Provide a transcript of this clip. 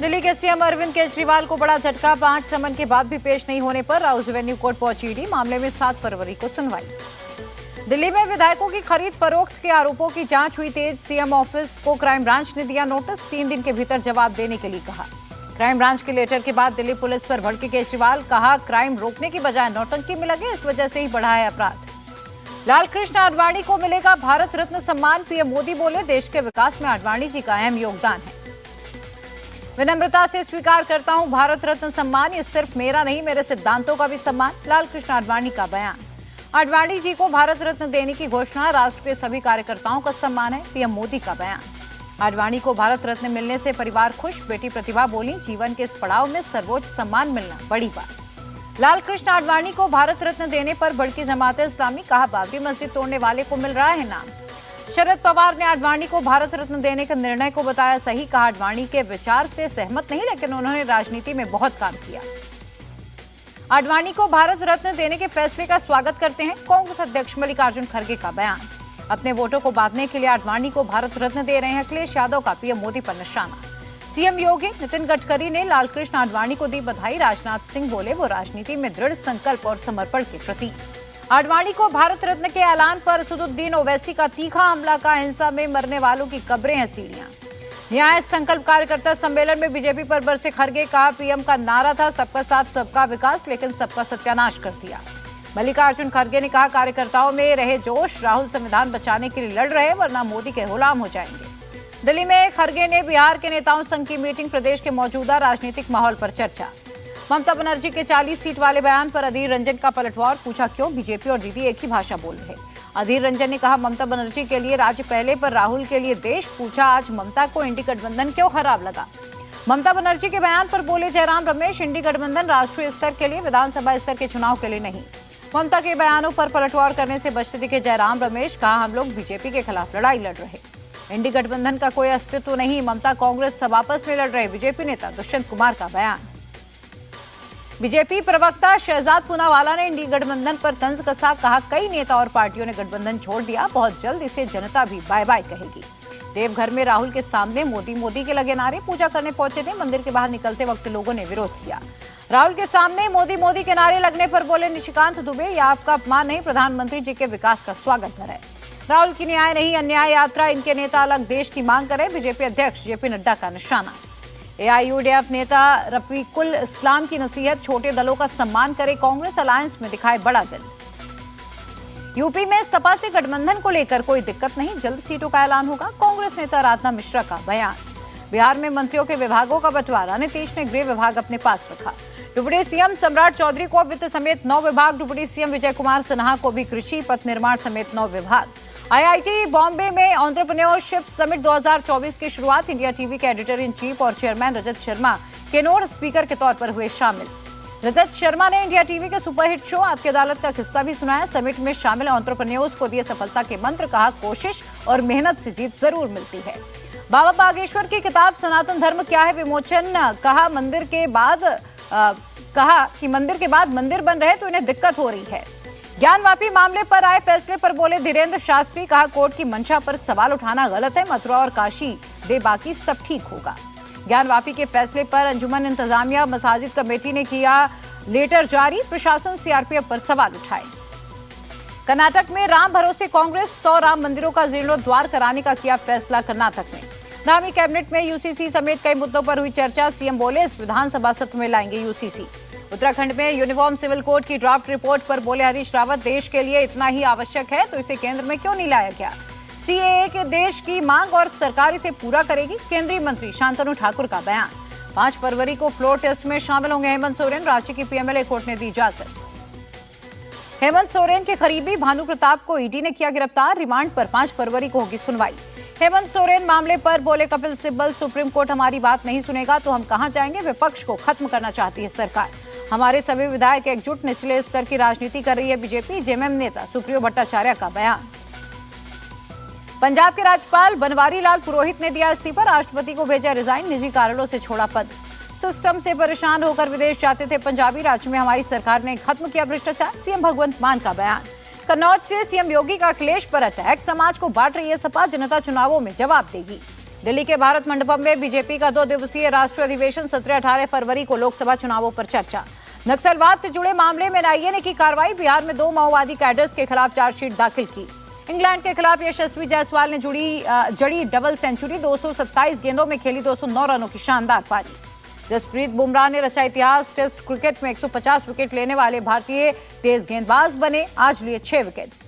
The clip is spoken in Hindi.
दिल्ली के सीएम अरविंद केजरीवाल को बड़ा झटका। 5 समन के बाद भी पेश नहीं होने पर राउस एवेन्यू कोर्ट पहुंची ईडी। मामले में 7 फरवरी को सुनवाई। दिल्ली में विधायकों की खरीद फरोख्त के आरोपों की जांच हुई तेज। सीएम ऑफिस को क्राइम ब्रांच ने दिया नोटिस। 3 दिन के भीतर जवाब देने के लिए कहा। क्राइम ब्रांच के लेटर के बाद दिल्ली पुलिस पर भड़के केजरीवाल। कहा, क्राइम रोकने की बजाय नौटंकी में लगे, इस वजह से ही बढ़ा है अपराध। लालकृष्ण आडवाणी को मिलेगा भारत रत्न सम्मान। पीएम मोदी बोले, देश के विकास में आडवाणी जी का अहम योगदान है। विनम्रता से स्वीकार करता हूं भारत रत्न सम्मान। ये सिर्फ मेरा नहीं, मेरे सिद्धांतों का भी सम्मान। लालकृष्ण आडवाणी का बयान। आडवाणी जी को भारत रत्न देने की घोषणा। राष्ट्र के सभी कार्यकर्ताओं का सम्मान है। पीएम मोदी का बयान। आडवाणी को भारत रत्न मिलने से परिवार खुश। बेटी प्रतिभा बोली, जीवन के इस पड़ाव में सर्वोच्च सम्मान मिलना बड़ी बात। लालकृष्ण आडवाणी को भारत रत्न देने पर भड़की जमात इस्लामी। कहा, बाबरी मस्जिद तोड़ने वाले को मिल रहा है नाम। शरद पवार ने आडवाणी को भारत रत्न देने के निर्णय को बताया सही। कहा, आडवाणी के विचार से सहमत नहीं, लेकिन उन्होंने राजनीति में बहुत काम किया। आडवाणी को भारत रत्न देने के फैसले का स्वागत करते हैं। कांग्रेस अध्यक्ष मल्लिकार्जुन खड़गे का बयान। अपने वोटों को बांटने के लिए आडवाणी को भारत रत्न दे रहे हैं अखिलेश यादव का पीएम मोदी पर निशाना। सीएम योगी नितिन गडकरी ने लालकृष्ण आडवाणी को दी बधाई। राजनाथ सिंह बोले, वो राजनीति में दृढ़ संकल्प और समर्पण के प्रतीक। आडवाणी को भारत रत्न के ऐलान पर असदुद्दीन ओवैसी का तीखा हमला। का हिंसा में मरने वालों की कब्रें हैं सीढ़ियां। न्याय संकल्प कार्यकर्ता सम्मेलन में बीजेपी पर बरसे खड़गे। कहा, पीएम का नारा था सबका साथ सबका विकास, लेकिन सबका सत्यानाश कर दिया। मल्लिकार्जुन खड़गे ने कहा, कार्यकर्ताओं में रहे जोश। राहुल संविधान बचाने के लिए लड़ रहे, वरना मोदी के गुलाम हो जाएंगे। दिल्ली में खड़गे ने बिहार के नेताओं संघ की मीटिंग। प्रदेश के मौजूदा राजनीतिक माहौल पर चर्चा। ममता बनर्जी के 40 सीट वाले बयान पर अधीर रंजन का पलटवार। पूछा, क्यों बीजेपी और दीदी एक ही भाषा बोल रहे। अधीर रंजन ने कहा, ममता बनर्जी के लिए राज्य पहले, पर राहुल के लिए देश। पूछा, आज ममता को इंडी गठबंधन क्यों खराब लगा। ममता बनर्जी के बयान पर बोले जयराम रमेश, इंडी गठबंधन राष्ट्रीय स्तर के लिए, विधानसभा स्तर के चुनाव के लिए नहीं। ममता के बयानों पर पलटवार करने से बचते दिखे जयराम रमेश। कहा, हम लोग बीजेपी के खिलाफ लड़ाई लड़ रहे, इंडी गठबंधन का कोई अस्तित्व नहीं। ममता कांग्रेस से वापस में लड़ रहे। बीजेपी नेता दुष्यंत कुमार का बयान। बीजेपी प्रवक्ता शहजाद पूनावाला ने इंडी गठबंधन पर तंज कसा। कहा, कई नेता और पार्टियों ने गठबंधन छोड़ दिया, बहुत जल्द इसे जनता भी बाय बाय कहेगी। देवघर में राहुल के सामने मोदी मोदी के लगे नारे। पूजा करने पहुंचे थे, मंदिर के बाहर निकलते वक्त लोगों ने विरोध किया। राहुल के सामने मोदी मोदी के नारे लगने पर बोले निशिकांत दुबे, यह आपका अपमान नहीं, प्रधानमंत्री जी के विकास का स्वागत है। राहुल की न्याय नहीं अन्याय यात्रा, इनके नेता अलग देश की मांग करें। बीजेपी अध्यक्ष जेपी नड्डा का निशाना। एआईयूडीएफ नेता रफीकुल इस्लाम की नसीहत, छोटे दलों का सम्मान करे, कांग्रेस अलायंस में दिखाए बड़ा दिल। यूपी में सपा से गठबंधन को लेकर कोई दिक्कत नहीं, जल्द सीटों का ऐलान होगा। कांग्रेस नेता राधना मिश्रा का बयान। बिहार में मंत्रियों के विभागों का बंटवारा, नीतीश ने गृह विभाग अपने पास रखा। डिप्टी सीएम सम्राट चौधरी को वित्त समेत 9 विभाग। डिप्टी सीएम विजय कुमार सिन्हा को भी कृषि, पथ निर्माण समेत 9 विभाग। आईआईटी बॉम्बे में एंटरप्रेन्योरशिप समिट 2024 की शुरुआत। इंडिया टीवी के एडिटर इन चीफ और चेयरमैन रजत शर्मा केनोर स्पीकर के तौर पर हुए शामिल। रजत शर्मा ने इंडिया टीवी के सुपरहिट शो आपकी अदालत का किस्सा भी सुनाया। समिट में शामिल एंटरप्रेन्योर्स को दिए सफलता के मंत्र। कहा, कोशिश और मेहनत से जीत जरूर मिलती है। बाबा बागेश्वर की किताब सनातन धर्म क्या है विमोचन। कहा कि मंदिर के बाद मंदिर बन रहे तो इन्हें दिक्कत हो रही है। ज्ञानवापी मामले पर आए फैसले पर बोले धीरेन्द्र शास्त्री। कहा, कोर्ट की मंशा पर सवाल उठाना गलत है, मथुरा और काशी दे, बाकी सब ठीक होगा। ज्ञानवापी के फैसले पर अंजुमन इंतजामिया मसाजिद कमेटी ने किया लेटर जारी। प्रशासन सीआरपीएफ पर सवाल उठाए। कर्नाटक में राम भरोसे कांग्रेस, 100 राम मंदिरों का जीर्णोद्वार कराने का किया फैसला। कर्नाटक में नामी कैबिनेट में यूसीसी समेत कई मुद्दों पर हुई चर्चा। सीएम बोले, इस विधानसभा सत्र में लाएंगे यूसीसी। उत्तराखंड में यूनिफॉर्म सिविल कोड की ड्राफ्ट रिपोर्ट पर बोले हरीश रावत, देश के लिए इतना ही आवश्यक है तो इसे केंद्र में क्यों नहीं लाया गया। सीएए के देश की मांग और सरकार इसे पूरा करेगी। केंद्रीय मंत्री शांतनु ठाकुर का बयान। 5 फरवरी को फ्लोर टेस्ट में शामिल होंगे हेमंत सोरेन। रांची की पीएमएलए कोर्ट ने दी इजाजत। हेमंत सोरेन के करीबी भानु प्रताप को ईडी ने किया गिरफ्तार। रिमांड पर 5 फरवरी को होगी सुनवाई। हेमंत सोरेन मामले पर बोले कपिल सिब्बल, सुप्रीम कोर्ट हमारी बात नहीं सुनेगा तो हम कहां जाएंगे। विपक्ष को खत्म करना चाहती है सरकार। हमारे सभी विधायक एकजुट, निचले स्तर की राजनीति कर रही है बीजेपी। जेएमएम नेता सुप्रियो भट्टाचार्य का बयान। पंजाब के राज्यपाल बनवारी लाल पुरोहित ने दिया इस्तीफा। राष्ट्रपति को भेजा रिजाइन, निजी कारणों से छोड़ा पद। सिस्टम से परेशान होकर विदेश जाते थे पंजाबी। राज्य में हमारी सरकार ने खत्म किया भ्रष्टाचार। सीएम भगवंत मान का बयान। कन्नौज से सीएम योगी का अखिलेश पर अटैक। समाज को बांट रही है सपा, जनता चुनावों में जवाब देगी। दिल्ली के भारत मंडपम में बीजेपी का 2 दिवसीय राष्ट्रीय अधिवेशन 17-18 फरवरी को लोकसभा चुनावों पर चर्चा। नक्सलवाद से जुड़े मामले में एनआईए ने की कार्रवाई। बिहार में 2 माओवादी कैडर्स के खिलाफ चार्जशीट दाखिल की। इंग्लैंड के खिलाफ यशस्वी जायसवाल ने जड़ी डबल सेंचुरी। 227 गेंदों में खेली 209 रनों की शानदार पारी। जसप्रीत बुमराह ने रचा इतिहास। टेस्ट क्रिकेट में 150 विकेट लेने वाले भारतीय तेज गेंदबाज बने। आज लिए 6 विकेट।